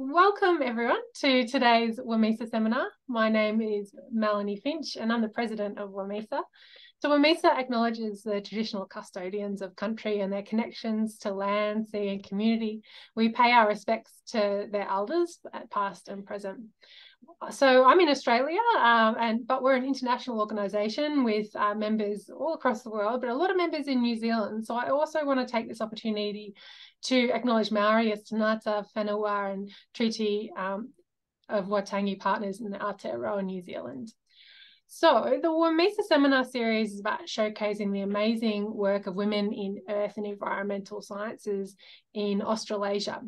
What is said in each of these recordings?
Welcome everyone to today's WOMEESA seminar. My name is Melanie Finch and I'm the president of WOMEESA. So WOMEESA acknowledges the traditional custodians of country and their connections to land, sea and community. We pay our respects to their elders, past and present. So I'm in Australia, but we're an international organisation with members all across the world, but a lot of members in New Zealand. So I also want to take this opportunity to acknowledge Maori as Tanata, Whenua and Treaty of Waitangi Partners in Aotearoa, New Zealand. So the WOMEESA seminar series is about showcasing the amazing work of women in earth and environmental sciences in Australasia.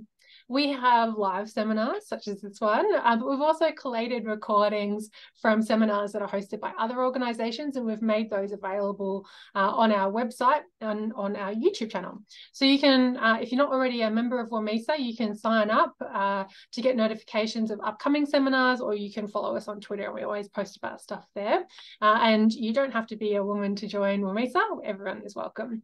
We have live seminars such as this one, but we've also collated recordings from seminars that are hosted by other organisations, and we've made those available on our website and on our YouTube channel. So you can, if you're not already a member of WOMEESA, you can sign up to get notifications of upcoming seminars, or you can follow us on Twitter. We always post about stuff there. And you don't have to be a woman to join WOMEESA. Everyone is welcome.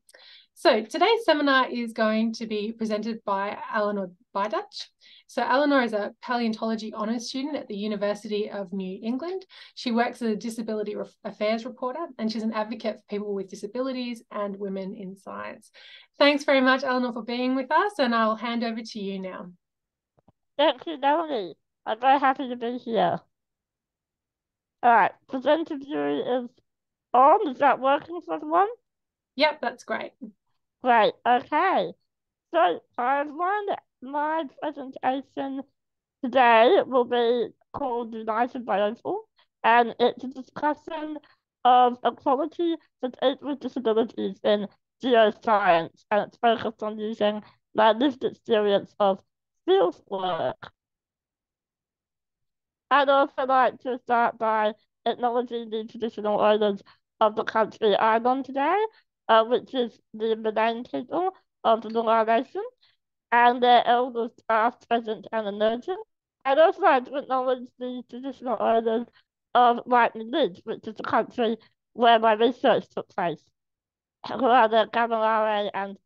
So today's seminar is going to be presented by Eleanor Beidatsch. So Eleanor is a paleontology honours student at the University of New England. She works as a disability affairs reporter, and she's an advocate for people with disabilities and women in science. Thanks very much, Eleanor, for being with us, and I'll hand over to you now. Thank you, Melanie. I'm very happy to be here. All right, presenter view is on. Is that working for everyone? Yep, that's great. Great, okay. So my presentation today will be called United by Opal, and it's a discussion of equality for people with disabilities in geoscience, and it's focused on using my lived experience of fieldwork. I'd also like to start by acknowledging the traditional owners of the country I'm on today, which is the Malang people of the Noongar Nation, and their elders past, present, and emerging. I'd also like to acknowledge the traditional owners of Lightning Ridge, which is the country where my research took place, who are the Gamalare and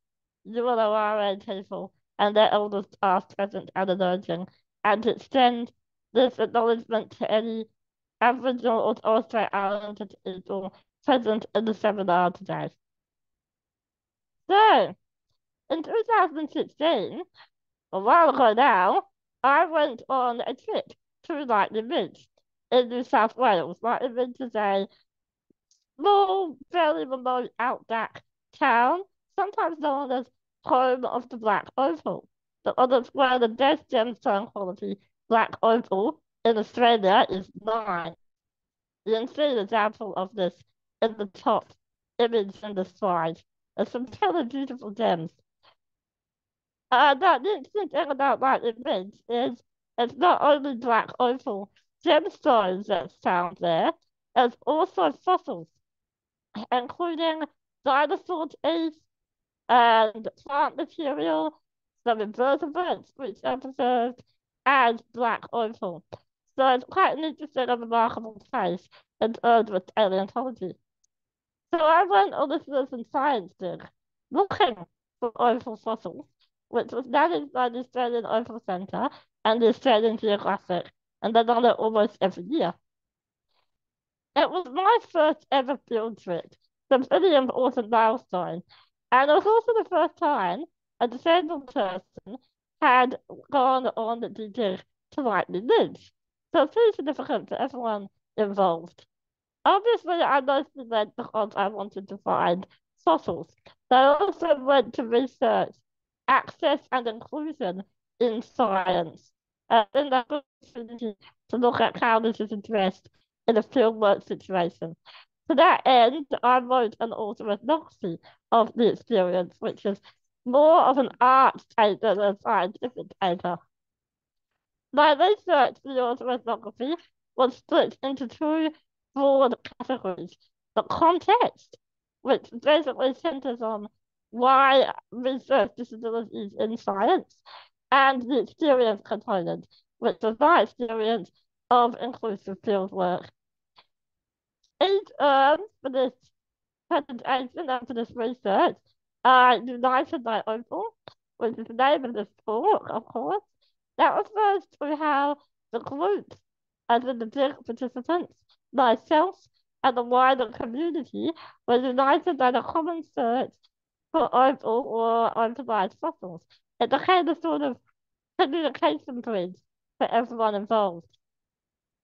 Yuwalaware people, and their elders past, present, and emerging, and to extend this acknowledgement to any Aboriginal or Torres Strait Islander people present in the seminar today. So, in 2016, a while ago now, I went on a trip to Lightning Ridge in New South Wales. Lightning Ridge is a small, fairly remote outback town, sometimes known as home of the black opal. The others where the best gemstone quality black opal in Australia is 9. You can see an example of this in the top image in the slide. There's some really beautiful gems. The interesting thing about Lightning Ridge is it's not only black opal gemstones that's found there, there's also fossils, including dinosaur teeth and plant material, some invertebrates which are preserved, and black opal. So it's quite an interesting and remarkable place in terms of paleontology. So I went on this citizen science dig, looking for opal fossils, which was managed by the Australian Opal Centre and the Australian Geographic, and they're done it almost every year. It was my first ever field trip, some really important milestone, and it was also the first time a disabled person had gone on the dig to Lightning Ridge. So it's pretty significant for everyone involved. Obviously, I mostly went because I wanted to find fossils. But I also went to research access and inclusion in science. And that opportunity to look at how this is addressed in a fieldwork situation. To that end, I wrote an autoethnography of the experience, which is more of an art paper than a scientific paper. My research for the autoethnography was split into 2 broad categories. The context, which basically centers on why research disabilities in science, and the experience component, which is my experience of inclusive fieldwork. Each for this presentation and for this research are United by Opal, which is the name of this talk, of course, That refers to how the group, as in the big participants, myself, and the wider community, were united by the common search for opal or opalized fossils. It became a sort of communication bridge for everyone involved.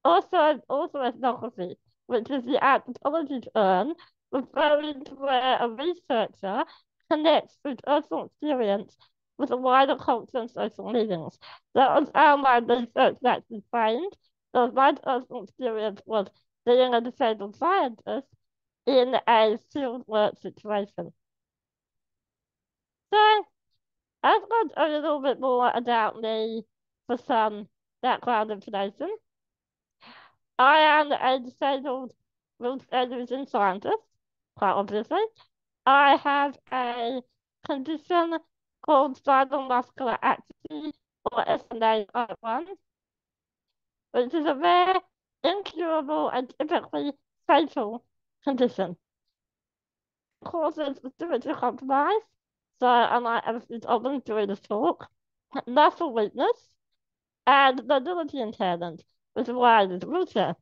Also ethnography, which is the anthropology term referring to where a researcher connects with personal experience with a wider culture and social meanings. That was how my research actually framed. So my personal experience was being a disabled scientist in a fieldwork situation. So I've got a little bit more about me for some background information. I am a disabled vision scientist, quite obviously. I have a condition called spinal muscular atrophy, or SMA type 1, which is a rare, incurable, and typically fatal condition. It causes respiratory compromise, so unlike everything open during this talk, muscle weakness, and mobility impairment, which is why I did a wheelchair.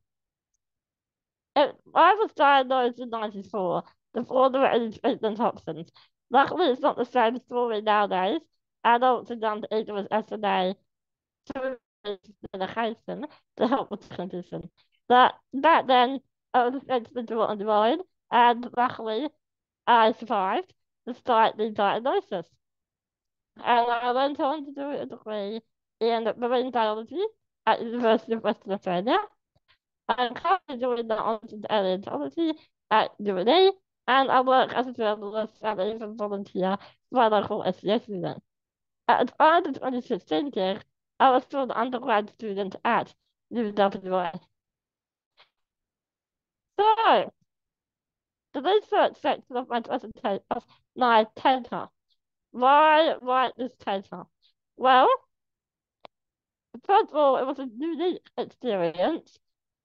I was diagnosed in '94 before there were any treatment options. Luckily, it's not the same story nowadays. Adults are young age with SMA through medication to help with the condition. But back then, I was essentially on the road, and luckily, I survived despite the diagnosis. And I went on to do a degree in marine biology at the University of Western Australia. I'm currently doing the honours in Eleanor at UNE, and I work as a journalist and even volunteer for my local SES unit. At the time of 2016 year, I was still an undergrad student at UWA. So, the research section of my presentation of my paper. Why write this paper? Well, first of all, it was a unique experience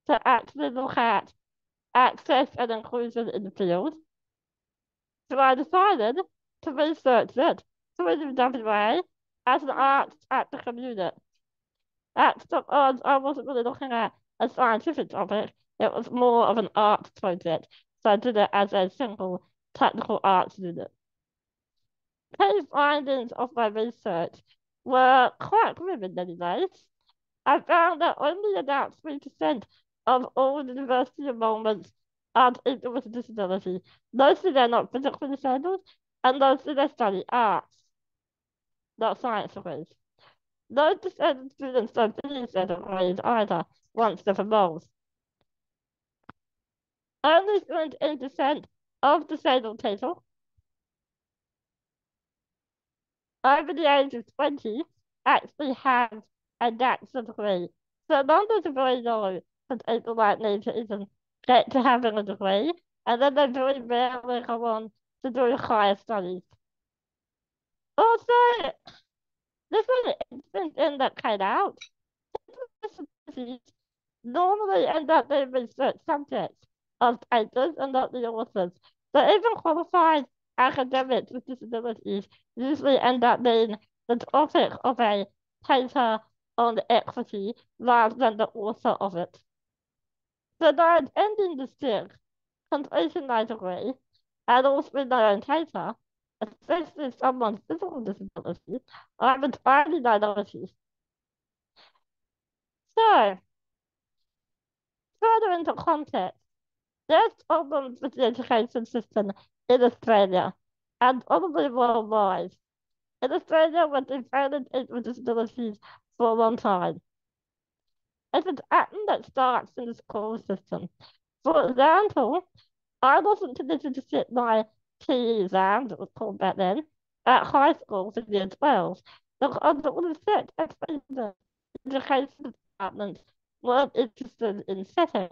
to actually look at access and inclusion in the field. So I decided to research it through the WA as an arts at the community. At the odds, I wasn't really looking at a scientific topic, it was more of an art project. So I did it as a single technical arts unit. Key findings of my research were quite grim in many ways. I found that only about 3% of all university enrollments are people with a disability. Mostly they're not physically disabled, and mostly they study arts, not science degrees. No disabled students don't finish their degrees either once they've enrolled. Only 28% of disabled people over the age of 20 actually have a bachelor's degree. So numbers are very low for people like me to even get to having a degree, and then they very rarely go on to do higher studies. Also, this is an incident that came out. Disabilities normally end up being research subjects of papers and not the authors. So even qualified academics with disabilities usually end up being the topic of a paper on equity rather than the author of it. So by ending the stick, completing my degree, and also my own paper, especially if someone's physical disability, I'm a tiny minority. So, further into context, there's problems with the education system in Australia and probably worldwide. In Australia, we've been failing people with disabilities for a long time. It's an pattern that starts in the school system. For example, I wasn't permitted to sit my PE exam, that was called back then, at high school for year 12 because it was set as the education department weren't interested in setting.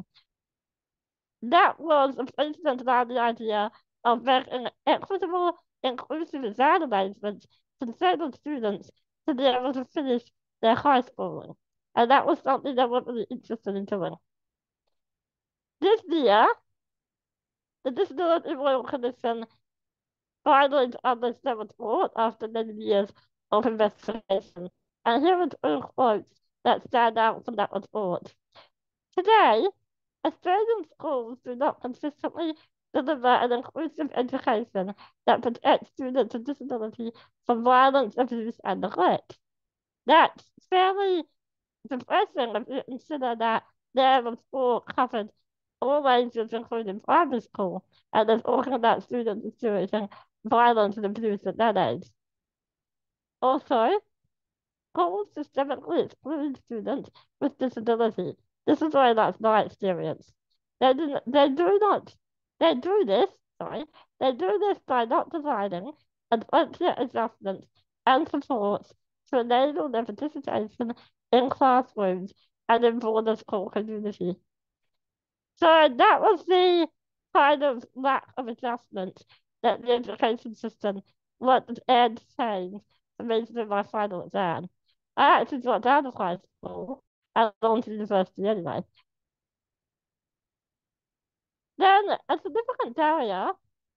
That was a precedent around the idea of making equitable, inclusive exam arrangements for disabled students to be able to finish their high schooling. And that was something they weren't really interested in doing. This year, the Disability Royal Commission finally published their report after many years of investigation. And here are two quotes that stand out from that report. Today, Australian schools do not consistently deliver an inclusive education that protects students with disability from violence, abuse, and neglect. That's fairly depressing if you consider that their report covered all ages, including primary school, and is talking about students experiencing violence and abuse at that age. Also, schools systemically exclude students with disability. This is why that's my experience. They do this, sorry, they do this by not providing appropriate adjustments and supports to enable their participation in classrooms and in broader school community. So that was the kind of lack of adjustment that the education system wanted and change for me to do my final exam. I actually dropped out of high school and on to university anyway. Then a significant barrier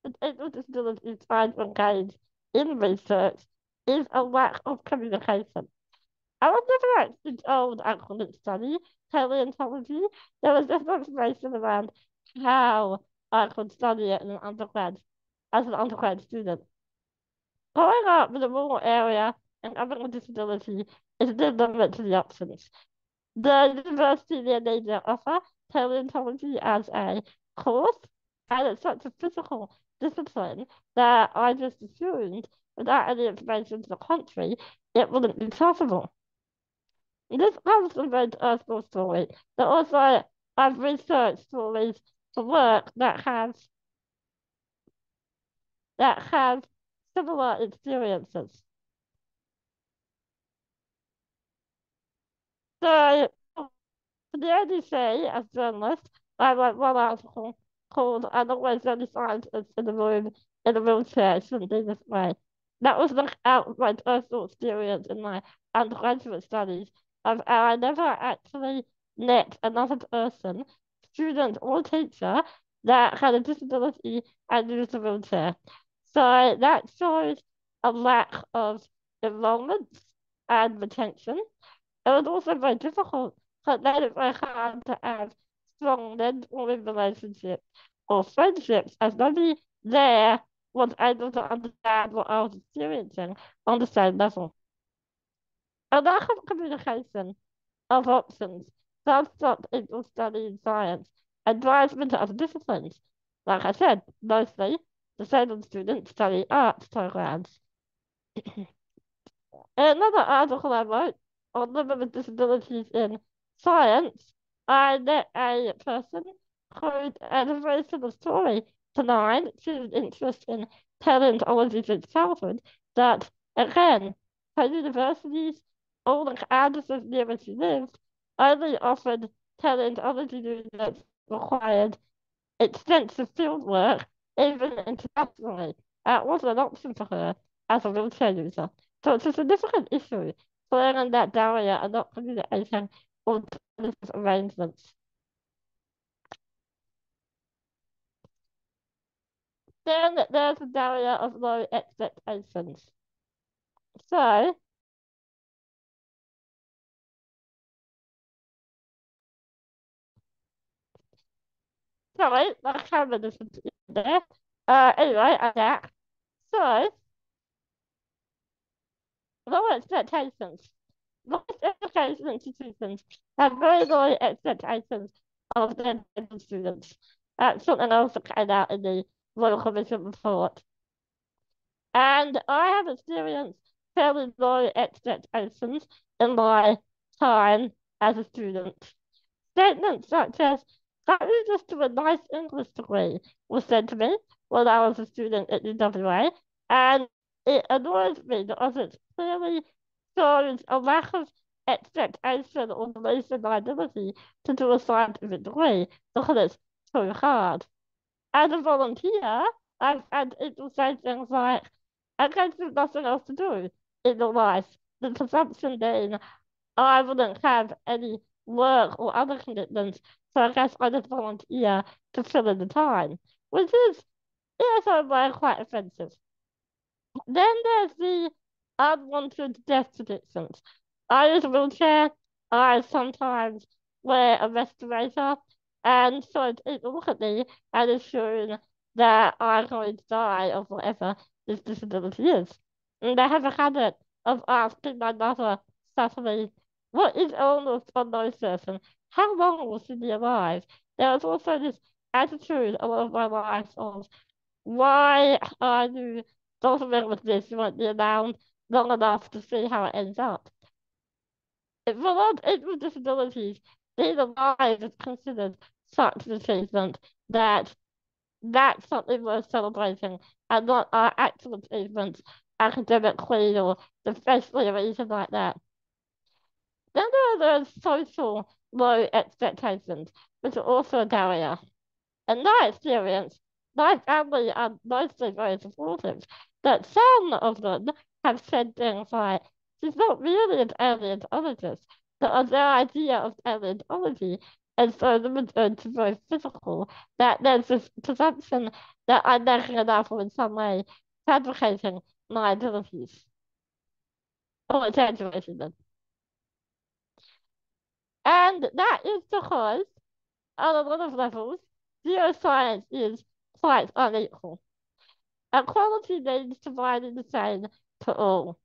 that able disabilities find to engage in research is a lack of communication. I was never actually told I couldn't study paleontology. There was just information around how I could study it in an undergrad, as an undergrad student. Growing up in a rural area and having a disability is the limit to the options. The university near me offer paleontology as a course, and it's such a physical discipline that I just assumed without any information to the contrary, it wouldn't be possible. This comes from a personal story, but also I've researched stories for work that have similar experiences. So the only say, as journalist, I wrote one article called "I'm always the only scientist in the room in a wheelchair. It shouldn't be this way." That was like out of my personal experience in my undergraduate studies of how I never actually met another person, student or teacher, that had a disability and used a wheelchair. So that shows a lack of enrollment and retention. It was also very difficult, so it made it very hard to have strong mentoring relationships or friendships, as nobody there was able to understand what I was experiencing on the same level. A lack of communication of options does stop people studying science and drives them into other disciplines. Like I said, mostly disabled students study arts programs. Another article I wrote on women with disabilities in science, I met a person who had a very similar story to mine. She was interested in paleontology since childhood, that again, her universities, all the campuses near where she lived, only offered paleontology units required extensive field work, even internationally. That wasn't an option for her as a wheelchair user. So it's a significant issue, clearing that barrier and not communicating alternative arrangements. Then there's the barrier of low expectations. So, sorry, my camera isn't there. Anyway, I'm back. So, low expectations. Most education institutions have very low expectations of their dental students. That's something else that came out in the Royal Commission report. And I have experienced fairly low expectations in my time as a student. Statements such as, "Can't you just do a nice English degree?" was said to me when I was a student at UWA. And it annoys me because it clearly shows a lack of expectation or belief in my ability to do a scientific degree because it's too hard. As a volunteer, I've had people say things like, "I guess there's nothing else to do in your life." The presumption being I wouldn't have any work or other commitments, so I guess I just volunteer to fill in the time, which is, in its own way, quite offensive. Then there's the unwanted death predictions. I use a wheelchair. I sometimes wear a respirator, and so people look at me and assume that I'm going to die of whatever this disability is. And I have a habit of asking my mother subtly, what is Eleanor's prognosis and how long will she be alive? There was also this attitude a lot of my life of why I knew something with this won't be around long enough to see how it ends up. For a lot of people with disabilities, being alive is considered such an achievement that that's something worth celebrating and not our actual achievements academically or professionally or anything like that. Then there are those social low expectations, which are also a barrier. In my experience, my family are mostly very supportive, but some of them have said things like, she's not really an paleontologist, but their idea of paleontology is so limited to very physical that there's this presumption that I'm making enough or in some way fabricating my abilities or exaggerating them. And that is because, on a lot of levels, geoscience is quite unequal. Equality means providing the same to all.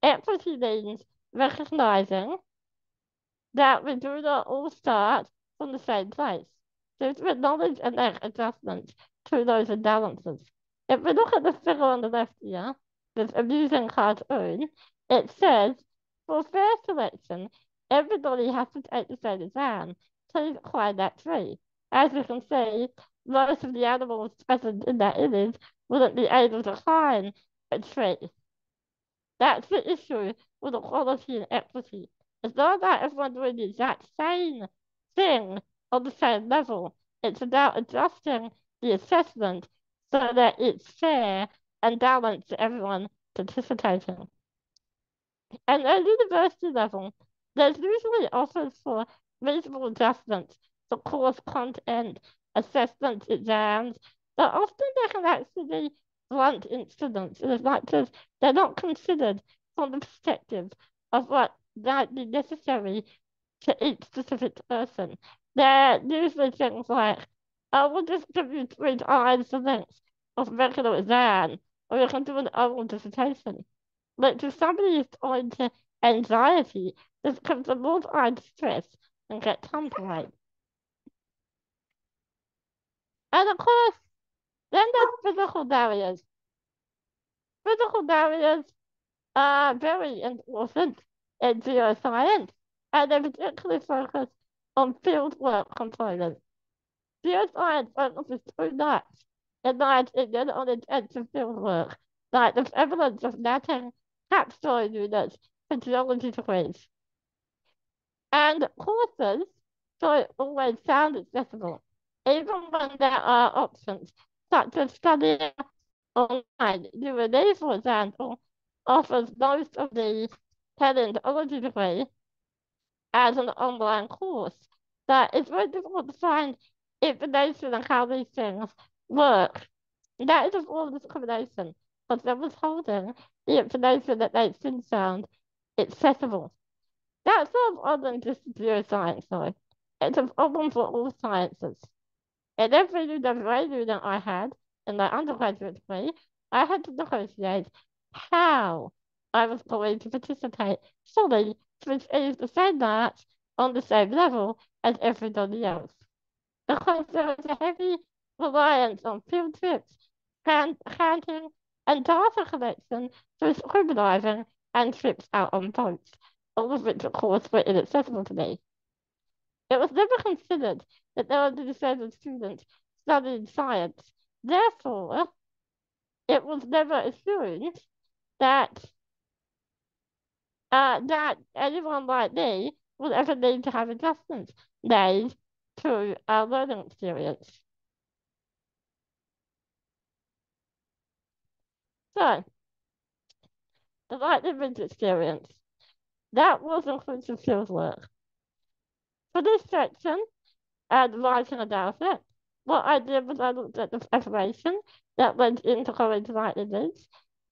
Equity means recognizing that we do not all start from the same place. So to acknowledge and make adjustments to those imbalances. If we look at the figure on the left here, this amusing cartoon, it says, for fair selection, everybody has to take the same exam. Please climb that tree. As you can see, most of the animals present in that image wouldn't be able to climb a tree. That's the issue with equality and equity. It's not about everyone doing the exact same thing on the same level. It's about adjusting the assessment so that it's fair and balanced to everyone participating. And at university level, there's usually offers for reasonable adjustments for course content, assessment exams, but often they can actually be blunt incidents as much as they're not considered from the perspective of what might be necessary to each specific person. They're usually things like, oh, we'll just give you 3 times the length of regular exam, or you can do an oral dissertation. But to somebody who's prone to anxiety, this comes from multiplied stress and get time to write. And of course, then there's physical barriers. Physical barriers are very important in geoscience, and they particularly focus on fieldwork components. Geoscience focuses too much, in my opinion, on intensive fieldwork, like the evidence of mapping capstone units for geology degrees. And courses don't always sound accessible, even when there are options, such as studying online. UNE, for example, offers most of the paleontology degree as an online course, but it's very difficult to find information on how these things work. That is a form of discrimination, because they're withholding the information that makes things sound accessible. That's not a problem just geoscience, though. It's a problem for all sciences. In every new WA that I had in my undergraduate degree, I had to negotiate how I was going to participate fully to receive the same marks on the same level as everybody else. Because there was a heavy reliance on field trips, counting, and data collection through scribbling and trips out on boats, all of which, of course, were inaccessible to me. It was never considered that there would be disabled students studying science. Therefore, it was never assumed that that anyone like me would ever need to have adjustments made to our learning experience. So, the light image experience. That was inclusive field work. For this section, and writing about it, what I did was I looked at the preparation that went into college light image.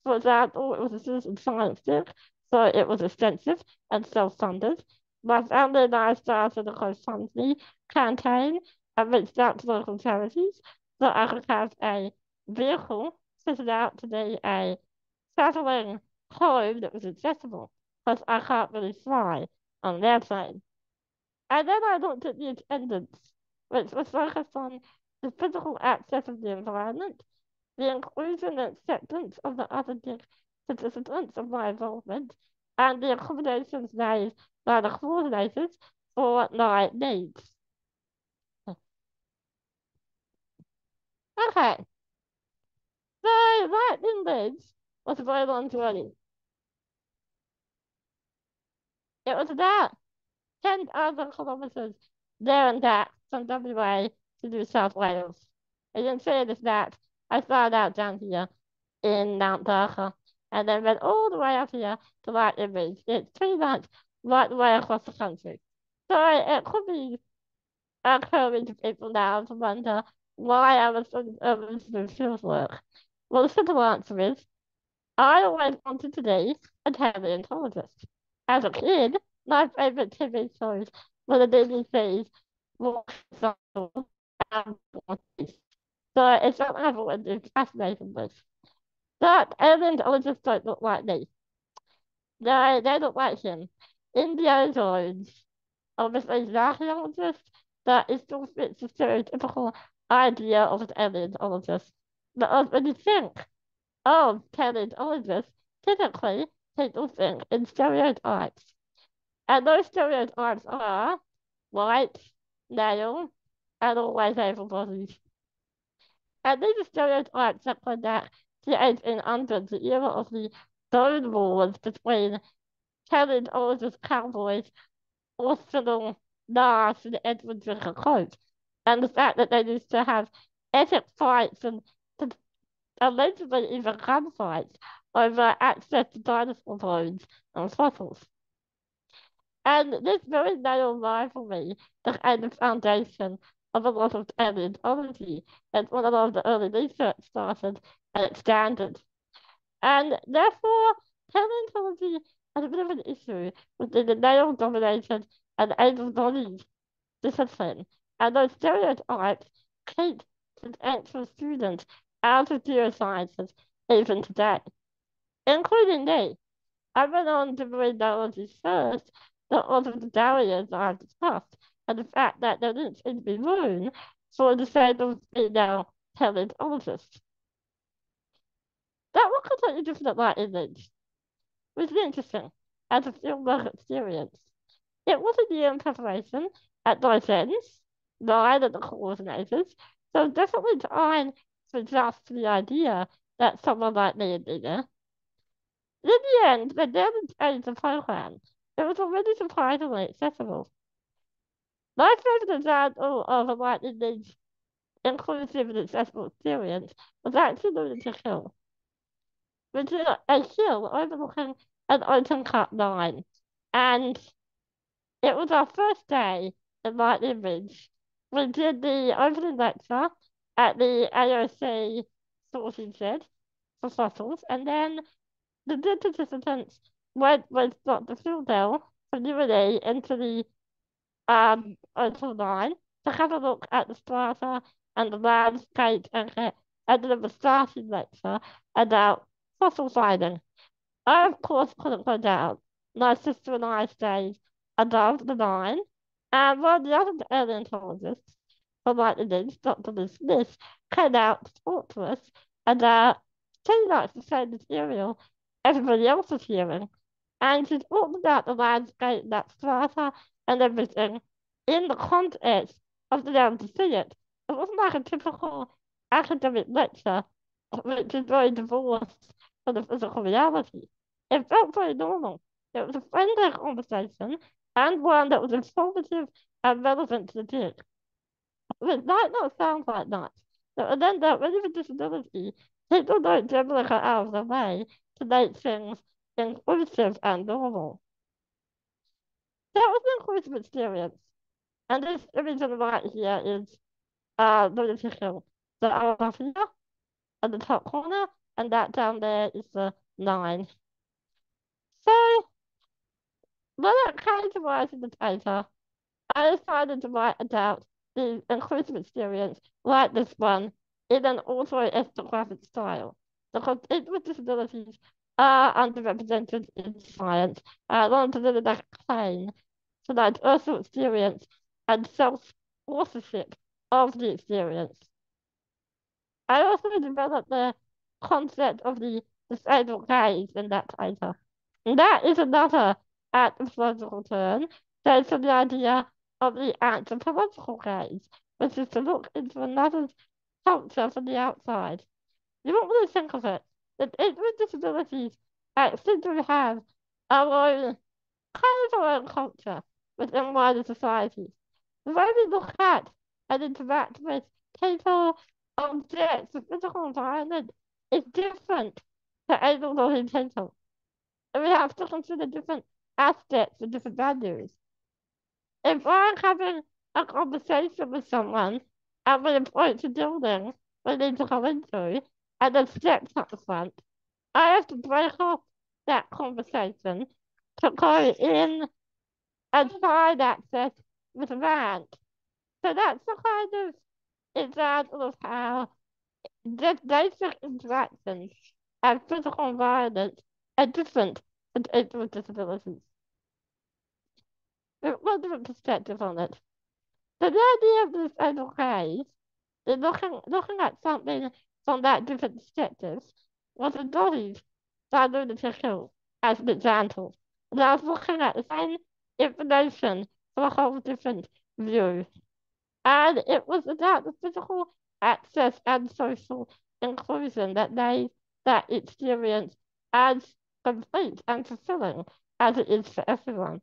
For example, it was a citizen science book, so it was extensive and self-funded. My family and I started a GoFundMe campaign and reached out to local charities so I could have a vehicle fitted out to be a traveling home that was accessible because I can't really fly on an airplane. And then I looked at the attendance, which was focused on the physical access of the environment, the inclusion and acceptance of the other participants of my involvement, and the accommodations made by the coordinators for my needs. Okay, so that image was a very long journey. It was about 10,000 kilometers there and back from WA to New South Wales. And in saying that, I started out down here in Mount Barker and then went all the way up here to Light Image. It's pretty much right the way across the country. So it could be occurring to people now to wonder why I was so interested in fieldwork. Well, the simple answer is I always wanted to be a paleontologist. As a kid, my favorite TV shows were the BBC's Walk and Forties. So it's something I've always been fascinated with. But paleontologists don't look like me. They look like him. Indiana Jones, obviously he's an archaeologist, but it still fits the stereotypical idea of an paleontologist. But when you think of paleontologists, typically people think in stereotypes. And those stereotypes are white, male, and always able-bodied. And these are stereotypes that go back to the 1800s, the era of the bone wars between paleontologist cowboys, Orson Nash, and Edward Drinker Cope. And the fact that they used to have epic fights and allegedly even gunfights over access to dinosaur bones and fossils. And this very narrow rivalry became the foundation of a lot of paleontology. It's when a lot of the early research started and expanded. And therefore, paleontology has a bit of an issue with the male-dominated and able-bodied discipline. And those stereotypes keep potential students out of geosciences even today, including me. I went on to read biology first, but all of the barriers I've discussed, and the fact that there didn't seem to be room for disabled female paleontologists. That was completely different light image, which is interesting as a fieldwork experience. It was a year in preparation at both ends, mine and the coordinators, so definitely trying to adjust to the idea that someone like me would be there. In the end, they didn't change the program. It was already surprisingly accessible. My favorite example of a light image inclusive and accessible experience was actually Lunatic Hill, which is a hill overlooking an open cut line. And it was our first day in Light Image. We did the opening lecture at the AOC sorting shed for fossils, and then the dead participants went with Dr. Philbell from UNE into the Opal line to have a look at the strata and the landscape and then the starting lecture about fossil finding. I, of course, couldn't go down. My sister and I stayed above the line, and one of the other paleontologists from like the news, Dr. Liz Smith, came out to talk to us about pretty much the same material everybody else was hearing. And she talked about the landscape, that strata, and everything in the context of being able to see it. It wasn't like a typical academic lecture, which is very divorced from the physical reality. It felt very normal. It was a friendly conversation and one that was informative and relevant to the gig. It might not sound like much, but then that when you have a disability, people don't generally go out of their way to make things inclusive and normal. That was an inclusive experience. And this image on the right here is Lunatic Hill. The arrow here at the top corner, and that down there is the line. So when it came to writing the paper, I decided to write about the inclusive experience like this one in an autoethnographic style because people with disabilities are underrepresented in science. I wanted to make a claim to their personal experience and self-authorship of the experience. I also developed the concept of the disabled gaze in that paper. And that is another anthropological term based on the idea of the anthropological gaze, which is to look into another's culture from the outside. You don't really think of it, that people with disabilities actually do have our own kind of our own culture within wider society. The way we look at and interact with people, objects, the physical environment is different to able-bodied people. And we have to consider different aspects and different values. If I'm having a conversation with someone and we approach a building we need to go into and there's steps at the front, I have to break off that conversation to go in and find access with a van. So that's the kind of example of how just basic interactions and physical environments are different for people with disabilities. There's one different perspective on it. So the idea of this overcase is looking at something from that different perspective was embodied by lunatic hill as an example. And I was looking at the same information from a whole different view. And it was about the physical access and social inclusion that made that experience as complete and fulfilling as it is for everyone.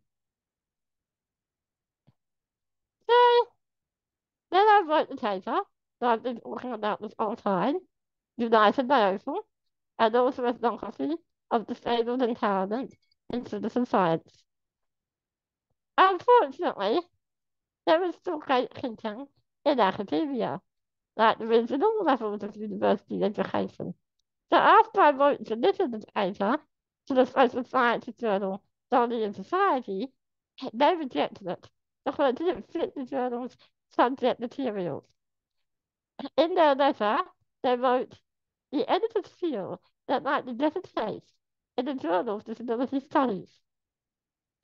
So then I wrote the paper that I've been talking about this whole time, United by Opal, and also ethnography of disabled empowerment in citizen science. Unfortunately, there is still great thinking in academia, like the regional levels of university education. So after I wrote submitted the paper to the social sciences journal Study in Society, they rejected it because it didn't fit the journal's subject materials. In their letter, they wrote, the editors feel that might be better placed in the Journal of Disability Studies.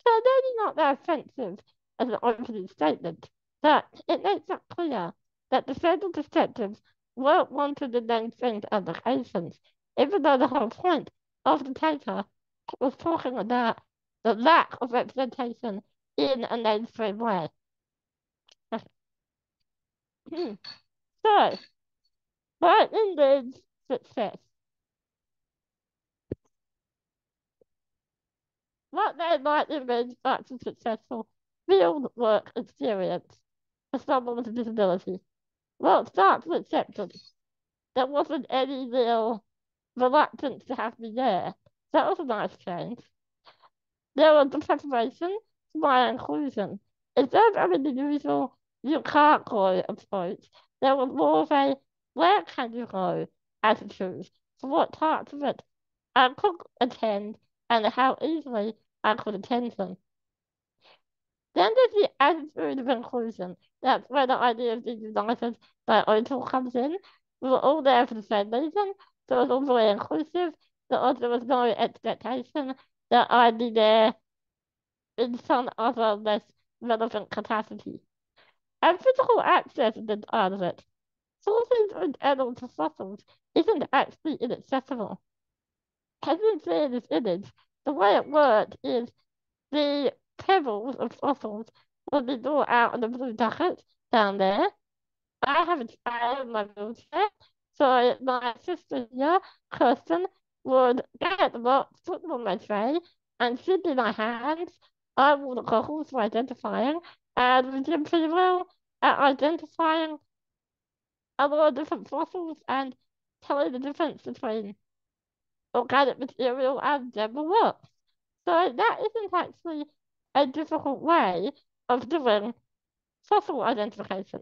So maybe not that offensive as an opening statement, but it makes it clear that disabled perspectives weren't wanted in mainstream publications, even though the whole point of the paper was talking about the lack of representation in a mainstream way. So, Lightning leads success. What made Lightning lead such a successful field work experience for someone with a disability? Well, it starts with acceptance. There wasn't any real reluctance to have me there. That was a nice change. There was the preparation for my inclusion. Instead of an usual you can't go approach, there was more of a where can you go attitude for what parts of it I could attend and how easily I could attend them. Then there's the attitude of inclusion. That's where the idea of being united by Opal comes in. We were all there for the same reason, so it was all very inclusive. There was no expectation that I'd be there in some other less relevant capacity. And physical access is a part of it. Sourcing internal to fossils isn't actually inaccessible. As you see in this image, the way it worked is the pebbles of fossils will be brought out in the blue bucket down there. I have a tray in my wheelchair, so my sister here, Kirsten, would get the box, put them on my tray, and she'd be my hands. I wore the goggles for identifying, and we did pretty well at identifying a lot of different fossils and telling the difference between organic material and general rocks. So that isn't actually a difficult way of doing fossil identification.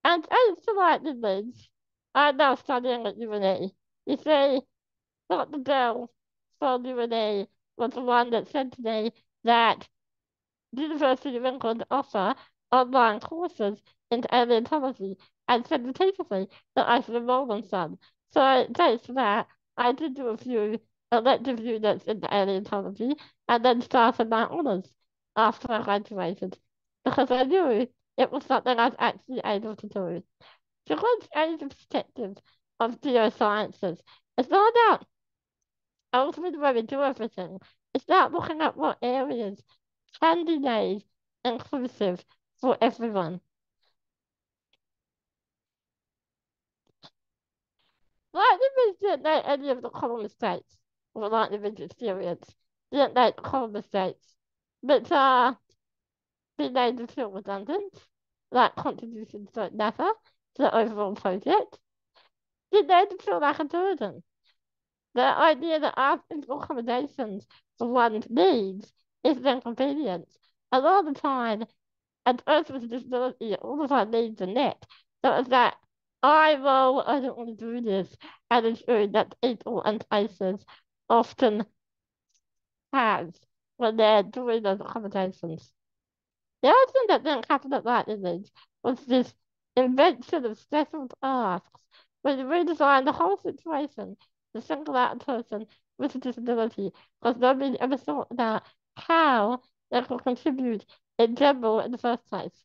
And as to like the lids, I'm now studying at UNE. You see, Dr. Bell from UNE was the one that said to me that the University of England offer online courses in paleontology and said repeatedly that I should enroll in some. So thanks for that, I did do a few elective units in paleontology and then started my honours after I graduated because I knew it was something I was actually able to do. The good age of perspective of geosciences is not about ultimately where we do everything. It's about looking at what areas can be made inclusive for everyone. Like the Ridge didn't know any of the column states, or like the Ridge experience, didn't know the column states, but being made to feel redundant, like contributions don't matter to the overall project, did made to feel like a burden. The idea that asking for accommodations for one's needs is an inconvenience. A lot of the time, a person with a disability, all of our needs are met. So it's that well, I don't want to do this, and ensuring that people and places often have when they're doing those accommodations. The other thing that didn't happen at that image was this invention of special tasks where you redesigned the whole situation to single out a person with a disability because nobody ever thought about how they could contribute in general in the first place.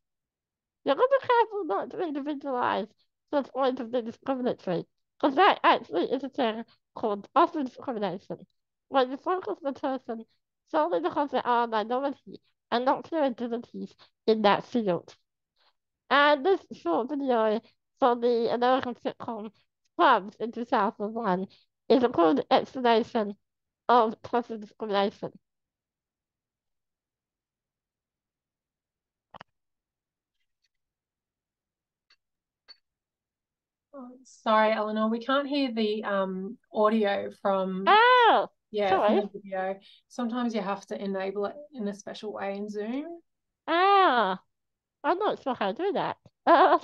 You have to be careful not to individualize such points of the discriminatory, because that actually is a thing called often discrimination, when you focus on the person solely because they are a minority and not their abilities in that field. And this short video from the American sitcom Scrubs in 2001 is a good explanation of classic discrimination. Oh, sorry, Eleanor, we can't hear the audio from Oh, from sorry. the video. Sometimes you have to enable it in a special way in Zoom. Ah, I'm not sure how to do that. I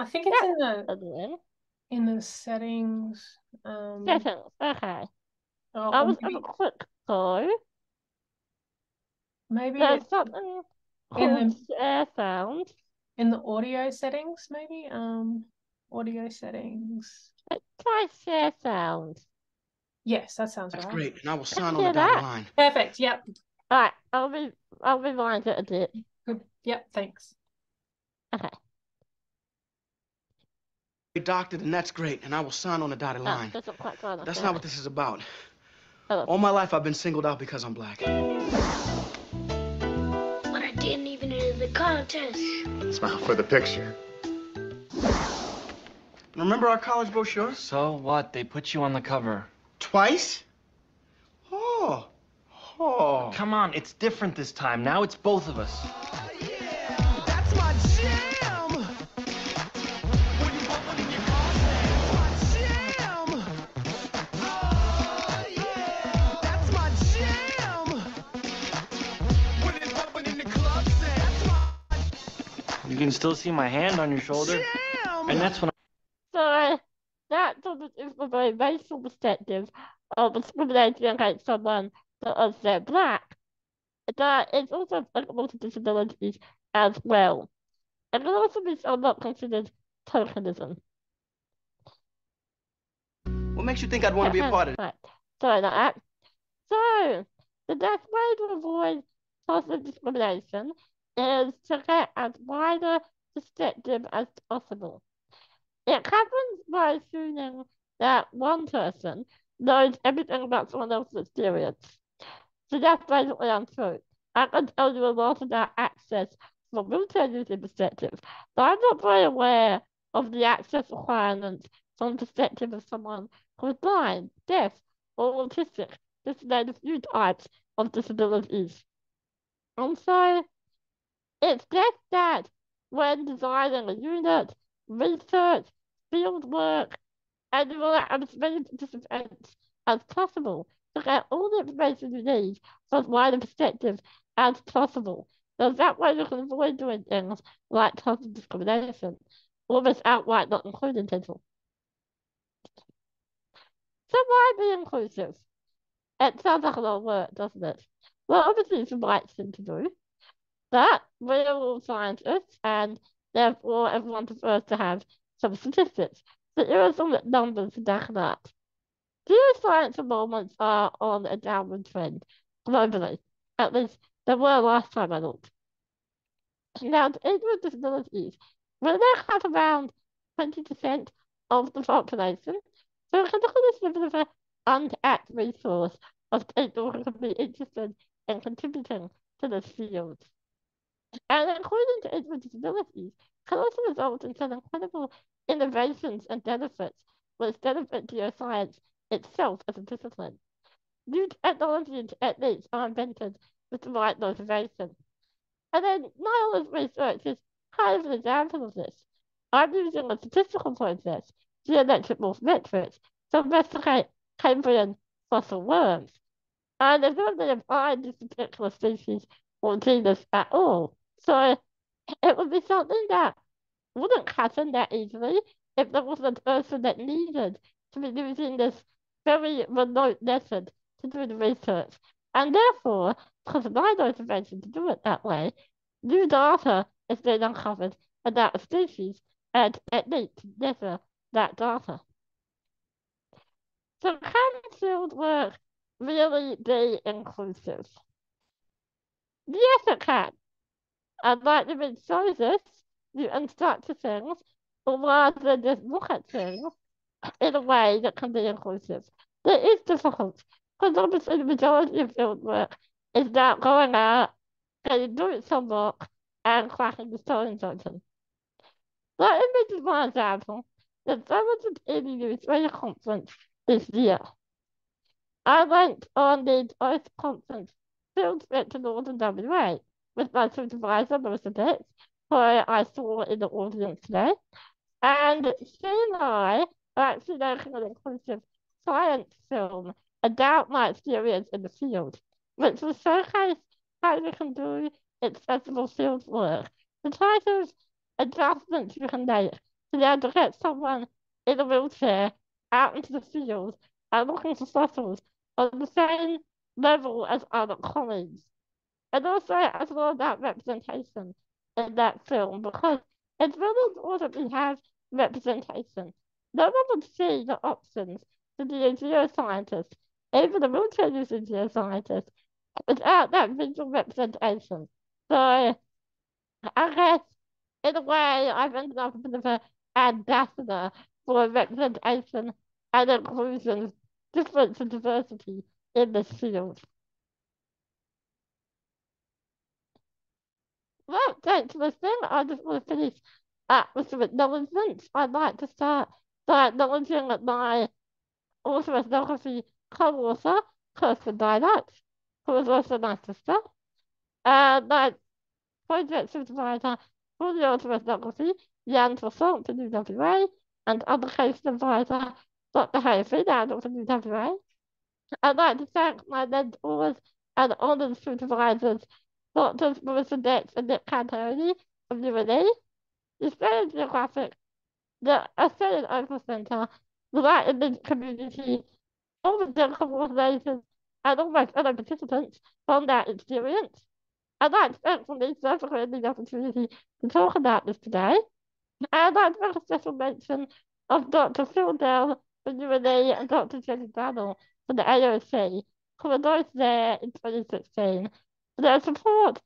think it's Anyway, in the settings. settings. Okay. I Or was on a quick go. maybe There's it's something in called share sound. the audio settings, maybe. Audio settings. Let's try share sound. Yes, that sounds That's right. great, and I will Can sign you on the hear dotted that? line. Perfect. Yep. All right. I'll rewind it a bit. Good. Yep. Thanks. Okay. Doctor, and that's great, and I will sign on the dotted Oh, line. doesn't quite go on But that's there. not what this is about. Oh. All my life, I've been singled out because I'm black. But I didn't even enter the contest. Smile for the picture. Remember our college brochure? So what? They put you on the cover. Twice? Oh. Oh. Come on, it's different this time. Now it's both of us. That's my jam! When you bump in your car, that's my jam! Oh, yeah! That's my jam! When it's bumping in the club, that's my You can still see my hand on your shoulder. jam! And that's when So that doesn't is a very racial perspective of discriminating against someone because they're black. That is also applicable to disabilities as well. It can also be somewhat considered tokenism. What makes you think I'd want to be a part of it? Right. Sorry about that. So, the best way to avoid positive discrimination is to get as wide a perspective as possible. It happens by assuming that one person knows everything about someone else's experience. So that's basically untrue. I can tell you a lot about access from a wheelchair user perspective, but I'm not very aware of the access requirements from the perspective of someone who is blind, deaf, or autistic, just to name a few types of disabilities. And so it's just that when designing a unit, research, field work, and you will have as many participants as possible to get all the information you need from as wide a perspective as possible. So that way you can avoid doing things like total discrimination, or just outright not including people. So why be inclusive? It sounds like a lot of work, doesn't it? Well, obviously it's the right thing to do. But we're all scientists, and therefore everyone prefers to have some statistics. So here are some numbers to back that. Geoscience enrollments are on a downward trend globally. At least they were last time I looked. Now, people with disabilities, will they have around 20% of the population? So we can look at this as a bit of an untapped resource of people who can be interested in contributing to this field. And according to people with disabilities, can also result in some incredible innovations and benefits which benefit geoscience itself as a discipline. New technology and techniques are invented with the right motivation. And then Niall's research is kind of an example of this. I'm using a statistical process, geometric morphometrics, to investigate Cambrian fossil worms. And there's not been defined this particular species or genus at all. So it would be something that wouldn't happen that easily if there wasn't a person that needed to be using this very remote method to do the research. And therefore, because of my motivation to do it that way, new data is being uncovered about a species and techniques to measure that data. So can fieldwork really be inclusive? Yes, it can. And like the bit shows us, you instruct things rather than just look at things in a way that can be inclusive. It is difficult because obviously the majority of field work is about going out, getting doing some work, and cracking the stones open. Let me give one example. The 7th anniversary radio conference this year. I went on the Earth conference field trip to Northern WA with my supervisor, Melissa Betts, who I saw in the audience today. And she and I are actually making an inclusive science film about my experience in the field, which will showcase how we can do accessible field work, the type of adjustments you can make to be able to get someone in a wheelchair out into the field and looking for fossils on the same level as other colleagues. And also as well about representation in that film because it's really important we have representation. No one would see the options to be a geoscientist, even a wheelchair using geoscientist, without that visual representation. So I guess in a way I've ended up a bit of an ambassador for representation and inclusion, difference and diversity in this field. Well, thanks for listening. I just want to finish with some acknowledgements. I'd like to start by acknowledging my author ethnography co-author, Kirsten Beidatsch, who is also my sister, and my project supervisor for the author ethnography, Jan Versant for UWA, and publication advisor, Dr. Hayford, and also UWA. I'd like to thank my mentors and honoured supervisors, Doctors Marissa Betts and Nick Cantoni from UNE, the Australian Geographic, the Australian Opal Centre, the Light and Mid community, all the medical organisations, and all my fellow participants from that experience. I'd like to thank WOMEESA for giving me the opportunity to talk about this today. And I'd like to make a special mention of Dr. Phil Dell from UNE and Dr. Jenny Daniel from the AOC, who were both there in 2016, for their support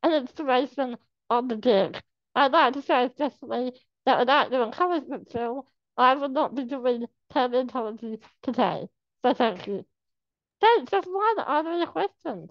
and inspiration on the dig. I'd like to say especially that without their encouragement, Phil, I would not be doing paleontology today. So thank you. Thanks, everyone. Are there any questions?